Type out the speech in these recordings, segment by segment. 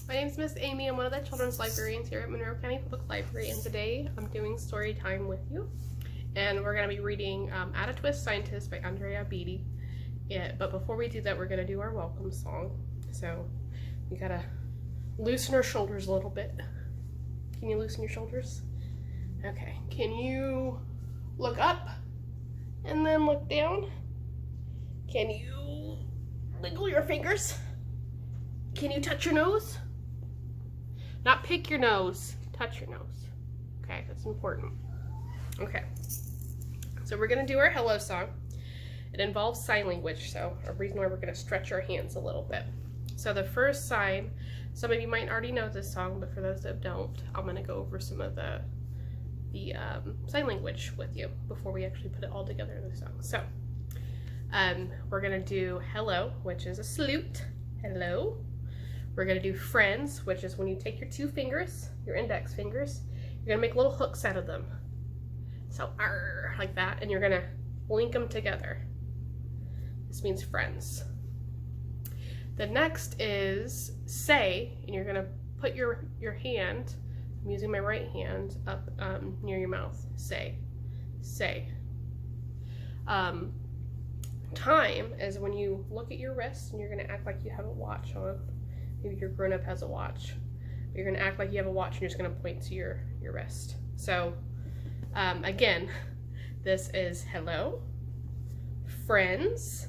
My name is Miss Amy. I'm one of the children's librarians here at Monroe County Public Library, and today I'm doing story time with you. And we're going to be reading Add a Twist, Scientist by Andrea Beatty. But before we do that, we're going to do our welcome song. So we got to loosen our shoulders a little bit. Can you loosen your shoulders? Okay. Can you look up and then look down? Can you wiggle your fingers? Can you touch your nose? Not pick your nose, touch your nose. Okay, that's important. Okay, so we're gonna do our hello song. It involves sign language, so a reason why we're gonna stretch our hands a little bit. So the first sign, some of you might already know this song, but for those that don't, I'm gonna go over some of the sign language with you before we actually put it all together in the song. So we're gonna do hello, which is a salute, hello. We're gonna do friends, which is when you take your two fingers, your index fingers, you're gonna make little hooks out of them. So, arr, like that, and you're gonna link them together. This means friends. The next is say, and you're gonna put your hand, I'm using my right hand, up near your mouth. Say. Say. Time is when you look at your wrist and you're gonna act like you have a watch on. Maybe your grown-up has a watch. You're gonna act like you have a watch and you're just gonna point to your wrist. So again, this is hello, friends,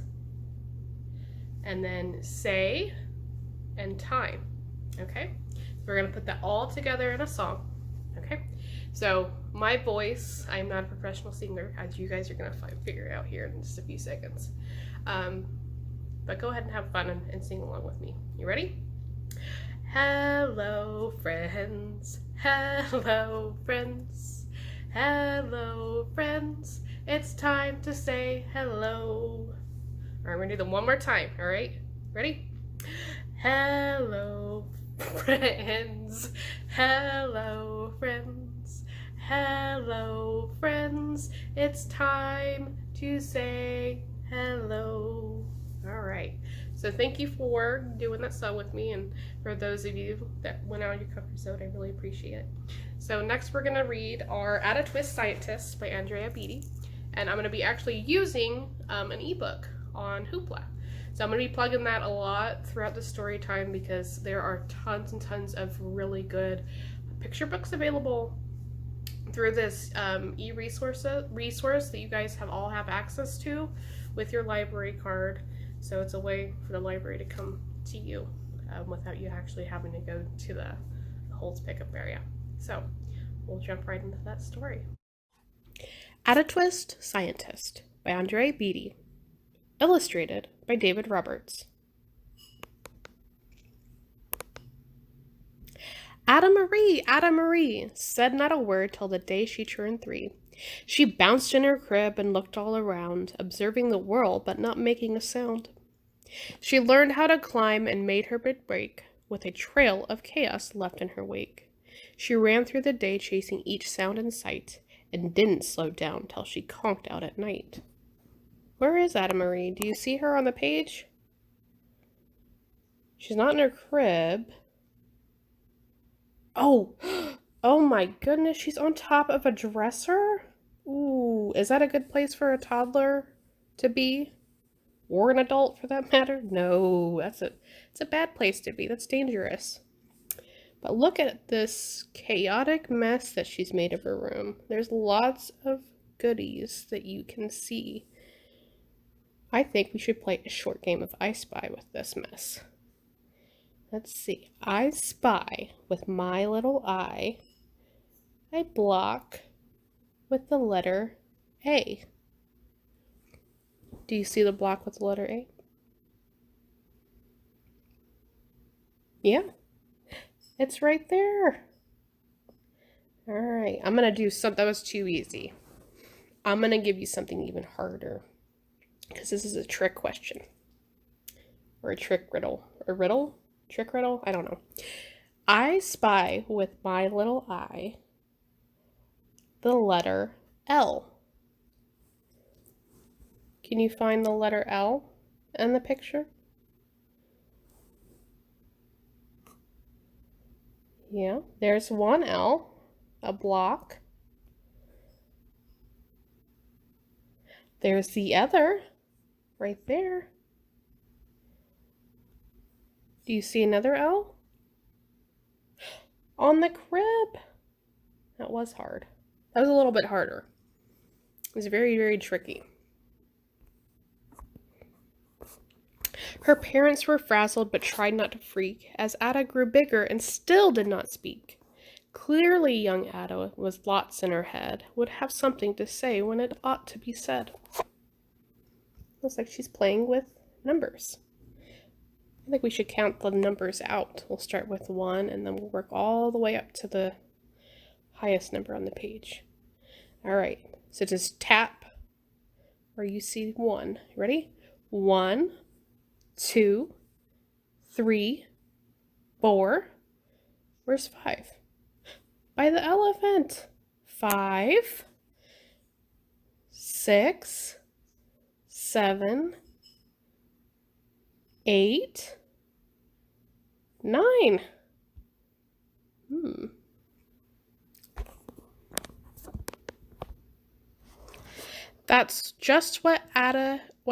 and then say, and time. Okay? So we're gonna put that all together in a song. Okay? So my voice, I'm not a professional singer, as you guys are gonna figure it out here in just a few seconds. But go ahead and have fun and sing along with me. You ready? Hello, friends. Hello, friends. Hello, friends. It's time to say hello. All right, we're gonna do them one more time. All right, ready? Hello, friends. Hello, friends. Hello, friends. It's time to say hello. All right. So thank you for doing that song with me, and for those of you that went out of your comfort zone, I really appreciate it. So next we're gonna read our Add a Twist, Scientist by Andrea Beatty, and I'm gonna be actually using an ebook on Hoopla. So I'm gonna be plugging that a lot throughout the story time because there are tons and tons of really good picture books available through this e-resource that you guys all have access to with your library card. So it's a way for the library to come to you without you actually having to go to the Holtz pickup area. So we'll jump right into that story. Add a Twist, Scientist by Andrea Beatty. Illustrated by David Roberts. Ada Marie, said not a word till the day she turned 3. She bounced in her crib and looked all around, observing the world but not making a sound. She learned how to climb and made her bed break, with a trail of chaos left in her wake. She ran through the day chasing each sound in sight, and didn't slow down till she conked out at night. Where is Ada Marie? Do you see her on the page? She's not in her crib. Oh, oh my goodness, she's on top of a dresser? Ooh, is that a good place for a toddler to be? Or an adult for that matter? No, it's a bad place to be. That's dangerous. But look at this chaotic mess that she's made of her room. There's lots of goodies that you can see. I think we should play a short game of I Spy with this mess. Let's see. I spy with my little eye. I block with the letter A. Do you see the block with the letter A? Yeah. It's right there. All right. I'm going to do something that was too easy. I'm going to give you something even harder, because this is a trick question. Or a trick riddle. A riddle? Trick riddle? I don't know. I spy with my little eye the letter L. Can you find the letter L in the picture? Yeah, there's one L, a block. There's the other, right there. Do you see another L? On the crib. That was hard. That was a little bit harder. It was very, very tricky. Her parents were frazzled but tried not to freak, as Ada grew bigger and still did not speak. Clearly young Ada was lots in her head, would have something to say when it ought to be said. Looks like she's playing with numbers. I think we should count the numbers out. We'll start with 1 and then we'll work all the way up to the highest number on the page. All right, so just tap where you see 1. Ready? 1, 2, 3, 4. Where's 5? By the elephant. 5, 6, 7, 8, 9. That's just what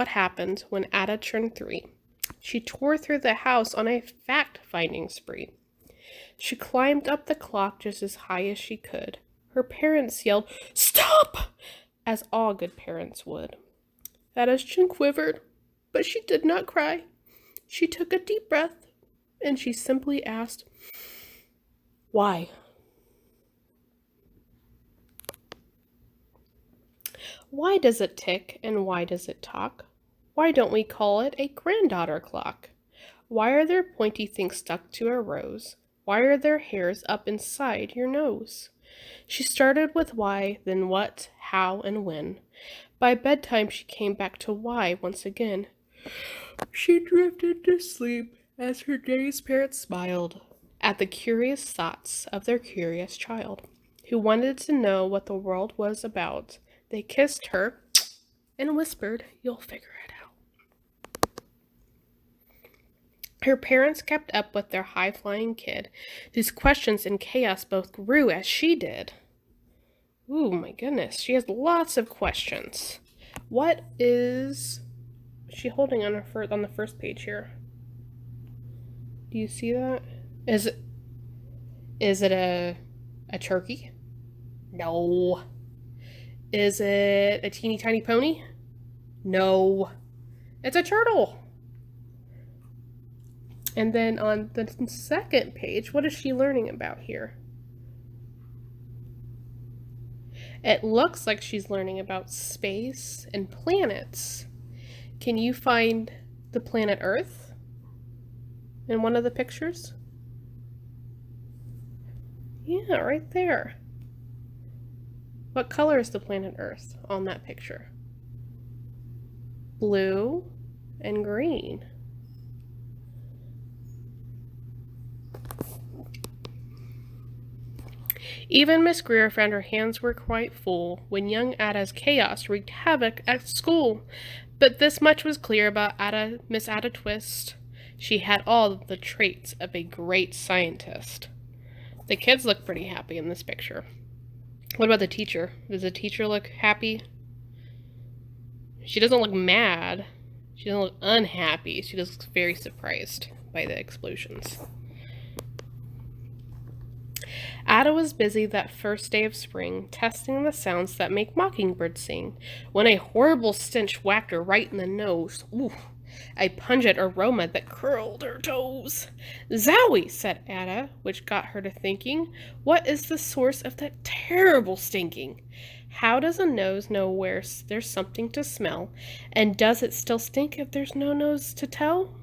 happened when Ada turned 3. She tore through the house on a fact-finding spree. She climbed up the clock just as high as she could. Her parents yelled, "Stop!" as all good parents would. Ada's chin quivered, but she did not cry. She took a deep breath, and she simply asked, "Why?" Why does it tick, and why does it talk? Why don't we call it a granddaughter clock? Why are there pointy things stuck to a rose? Why are there hairs up inside your nose? She started with why, then what, how, and when. By bedtime she came back to why once again. She drifted to sleep as her dazed parents smiled at the curious thoughts of their curious child, who wanted to know what the world was about. They kissed her and whispered, "You'll figure it out." Her parents kept up with their high-flying kid, whose questions and chaos both grew as she did. Ooh, my goodness, she has lots of questions. What is she holding on the first page here? Do you see that? Is it a turkey? No. Is it a teeny tiny pony? No. It's a turtle. And then on the second page, what is she learning about here? It looks like she's learning about space and planets. Can you find the planet Earth in one of the pictures? Yeah, right there. What color is the planet Earth on that picture? Blue and green. Even Miss Greer found her hands were quite full when young Ada's chaos wreaked havoc at school. But this much was clear about Miss Ada Twist. She had all the traits of a great scientist. The kids look pretty happy in this picture. What about the teacher? Does the teacher look happy? She doesn't look mad. She doesn't look unhappy. She just looks very surprised by the explosions. Ada was busy that first day of spring, testing the sounds that make mockingbirds sing, when a horrible stench whacked her right in the nose. Ooh, a pungent aroma that curled her toes. "Zowie!" said Ada, which got her to thinking, what is the source of that terrible stinking? How does a nose know where there's something to smell, and does it still stink if there's no nose to tell?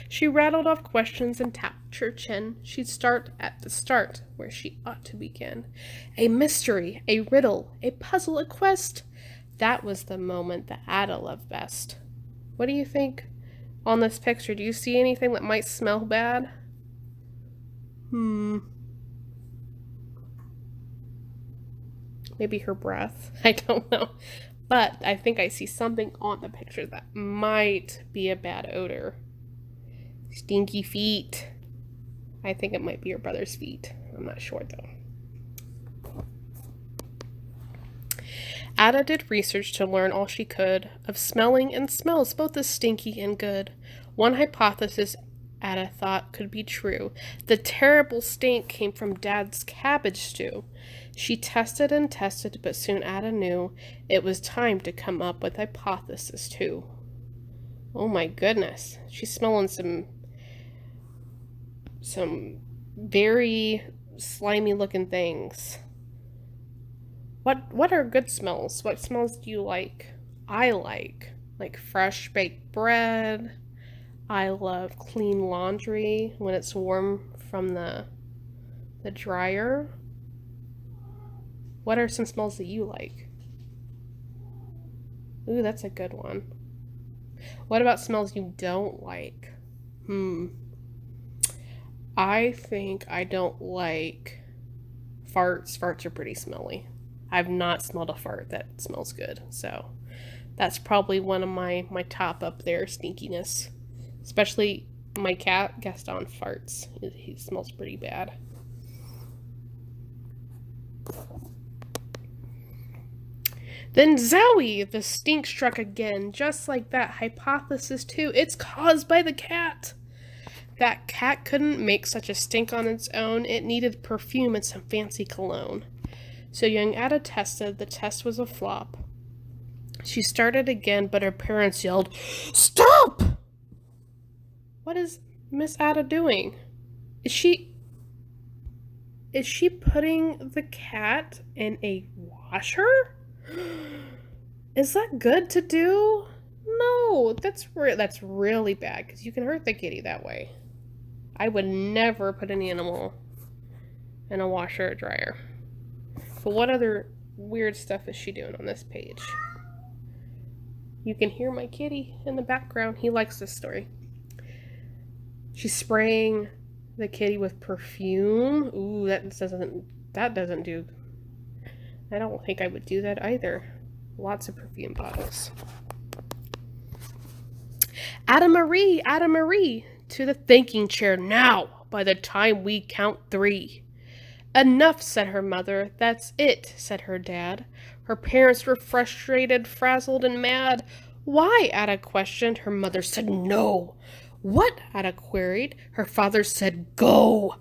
She rattled off questions and tapped her chin. She'd start at the start, where she ought to begin. A mystery, a riddle, a puzzle, a quest. That was the moment that Ada loved best. What do you think on this picture? Do you see anything that might smell bad? Maybe her breath. I don't know. But I think I see something on the picture that might be a bad odor. Stinky feet. I think it might be your brother's feet. I'm not sure though. Ada did research to learn all she could of smelling and smells, both as stinky and good. One hypothesis Ada thought could be true. The terrible stink came from Dad's cabbage stew. She tested and tested, but soon Ada knew it was time to come up with hypothesis 2. Oh my goodness. She's smelling some very slimy looking things. What are good smells? What smells do you like? I like fresh baked bread. I love clean laundry when it's warm from the dryer. What are some smells that you like? Ooh, that's a good one. What about smells you don't like? I think I don't like farts. Farts are pretty smelly. I've not smelled a fart that smells good, so that's probably one of my top up there, stinkiness. Especially my cat, Gaston, farts. He smells pretty bad. Then zowie! The stink struck again, just like that. Hypothesis 2. It's caused by the cat. That cat couldn't make such a stink on its own. It needed perfume and some fancy cologne. So young Ada tested. The test was a flop. She started again, but her parents yelled, "Stop!" What is Miss Ada doing? Is she putting the cat in a washer? Is that good to do? No, that's really bad because you can hurt the kitty that way. I would never put an animal in a washer or dryer. But what other weird stuff is she doing on this page? You can hear my kitty in the background. He likes this story. She's spraying the kitty with perfume. Ooh, that doesn't do. I don't think I would do that either. Lots of perfume bottles. Ada Marie, to the thinking chair now, by the time we count 3. Enough, said her mother. That's it, said her dad. Her parents were frustrated, frazzled, and mad. Why? Ada questioned. Her mother said no. What? Ada queried. Her father said go.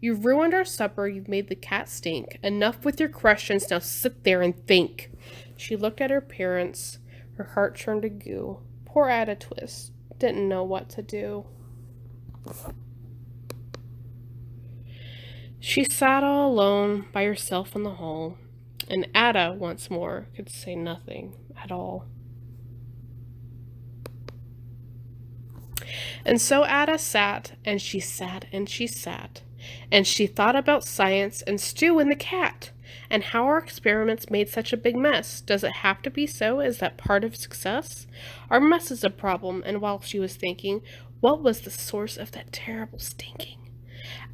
You've ruined our supper. You've made the cat stink. Enough with your questions. Now sit there and think. She looked at her parents. Her heart turned to goo. Poor Ada Twist didn't know what to do. She sat all alone by herself in the hall, and Ada once more could say nothing at all. And so Ada sat, and she sat, and she sat, and she thought about science and Stew and the cat, and how our experiments made such a big mess. Does it have to be so? Is that part of success? Our mess is a problem, and while she was thinking, what was the source of that terrible stinking?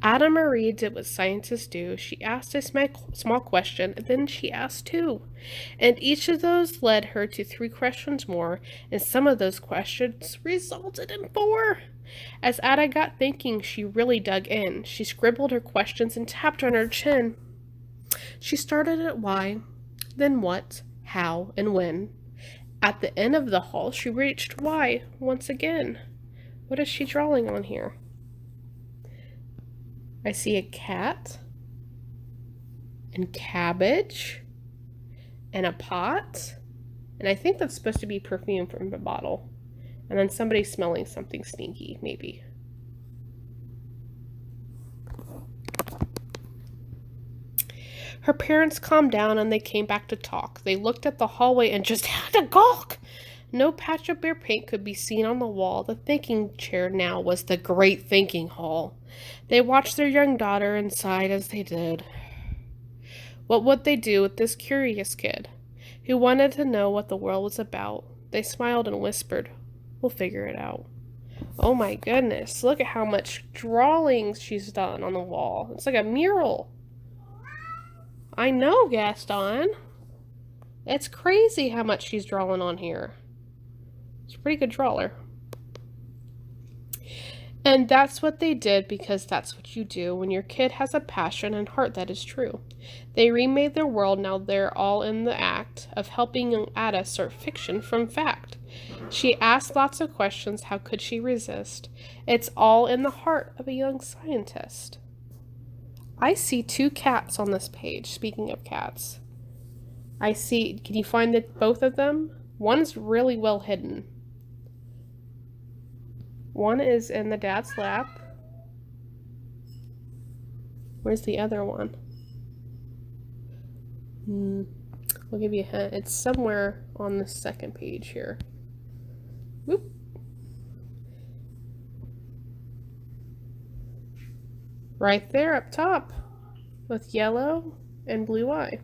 Ada Marie did what scientists do. She asked a small question, and then she asked 2. And each of those led her to 3 questions more, and some of those questions resulted in 4. As Ada got thinking, she really dug in. She scribbled her questions and tapped on her chin. She started at why, then what, how, and when. At the end of the hall, she reached why once again. What is she drawing on here? I see a cat, and cabbage, and a pot, and I think that's supposed to be perfume from the bottle. And then somebody smelling something stinky, maybe. Her parents calmed down and they came back to talk. They looked at the hallway and just had to gawk. No patch of bare paint could be seen on the wall. The thinking chair now was the great thinking hall. They watched their young daughter and sighed as they did. What would they do with this curious kid, who wanted to know what the world was about? They smiled and whispered, "We'll figure it out." Oh my goodness, look at how much drawing she's done on the wall. It's like a mural. I know, Gaston. It's crazy how much she's drawing on here. She's a pretty good drawer. And that's what they did, because that's what you do when your kid has a passion and heart that is true. They remade their world. Now they're all in the act of helping young Ada sort fiction from fact. She asked lots of questions. How could she resist? It's all in the heart of a young scientist. I see 2 cats on this page. Speaking of cats, I see, can you find both of them? One's really well hidden. One is in the dad's lap. Where's the other one? I'll give you a hint. It's somewhere on the second page here. Whoop. Right there up top with yellow and blue eye.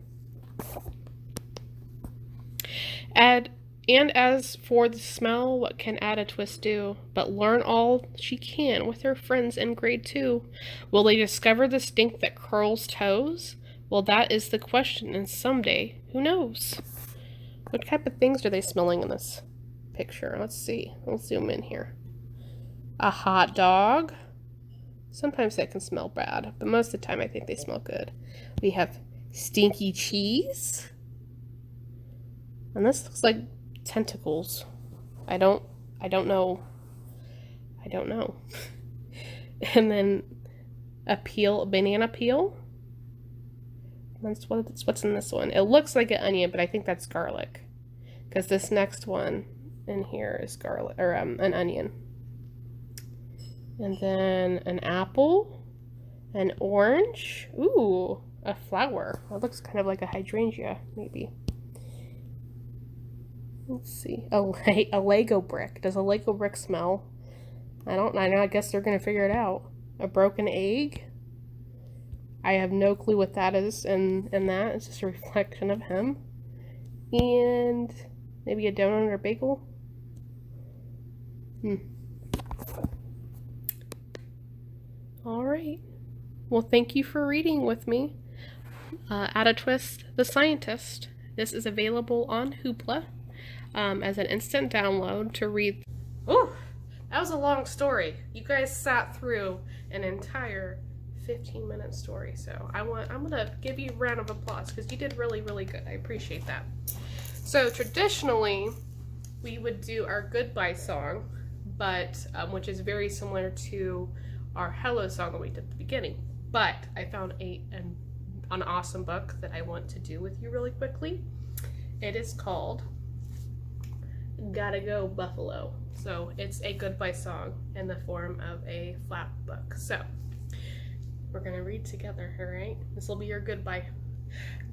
And as for the smell, what can Ada Twist do but learn all she can with her friends in grade 2? Will they discover the stink that curls toes? Well, that is the question, and someday, who knows? What type of things are they smelling in this picture? Let's see. We'll zoom in here. A hot dog. Sometimes that can smell bad, but most of the time I think they smell good. We have stinky cheese. And this looks like tentacles. I don't know. And then a banana peel. That's what's in this one. It looks like an onion, but I think that's garlic, because this next one in here is garlic, or an onion. And then an apple, an orange. Ooh, a flower. That looks kind of like a hydrangea, maybe. Let's see. A Lego brick. Does a Lego brick smell? I don't know. I guess they're going to figure it out. A broken egg. I have no clue what that is, and that is just a reflection of him. And maybe a donut or a bagel. All right. Well, thank you for reading with me. Ada Twist, the Scientist. This is available on Hoopla. As an instant download to read. Ooh, that was a long story. You guys sat through an entire 15-minute story, so I'm gonna give you a round of applause because you did really, really good. I appreciate that. So traditionally, we would do our goodbye song, but which is very similar to our hello song that we did at the beginning. But I found an awesome book that I want to do with you really quickly. It is called Gotta Go Buffalo. So it's a goodbye song in the form of a flap book. So we're gonna read together, all right? This will be your goodbye.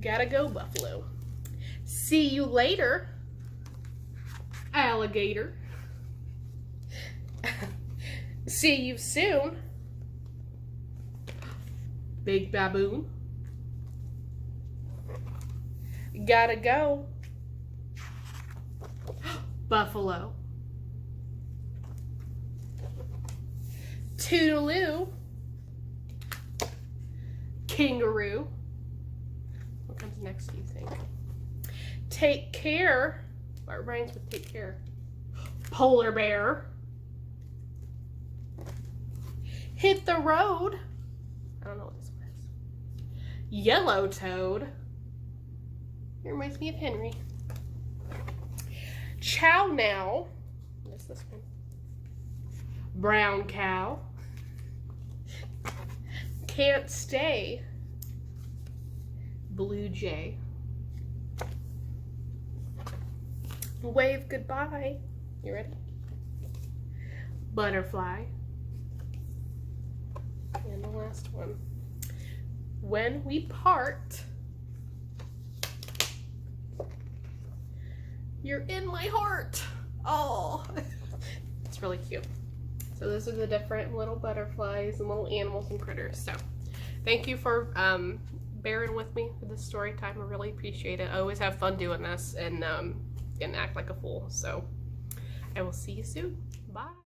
Gotta go Buffalo. See you later, alligator. See you soon, big baboon. Gotta go, buffalo. Toodl-oo, kangaroo. What comes next, do you think? Take care. What rhymes with take care? Polar bear. Hit the road. I don't know what this one is. Yellow toad. It reminds me of Henry. Ciao now. What's this one? Brown cow. Can't stay. Blue jay. Wave goodbye. You ready? Butterfly. And the last one. When we part, you're in my heart. Oh, it's really cute. So those are the different little butterflies and little animals and critters. So thank you for bearing with me for this story time. I really appreciate it. I always have fun doing this and act like a fool. So I will see you soon. Bye.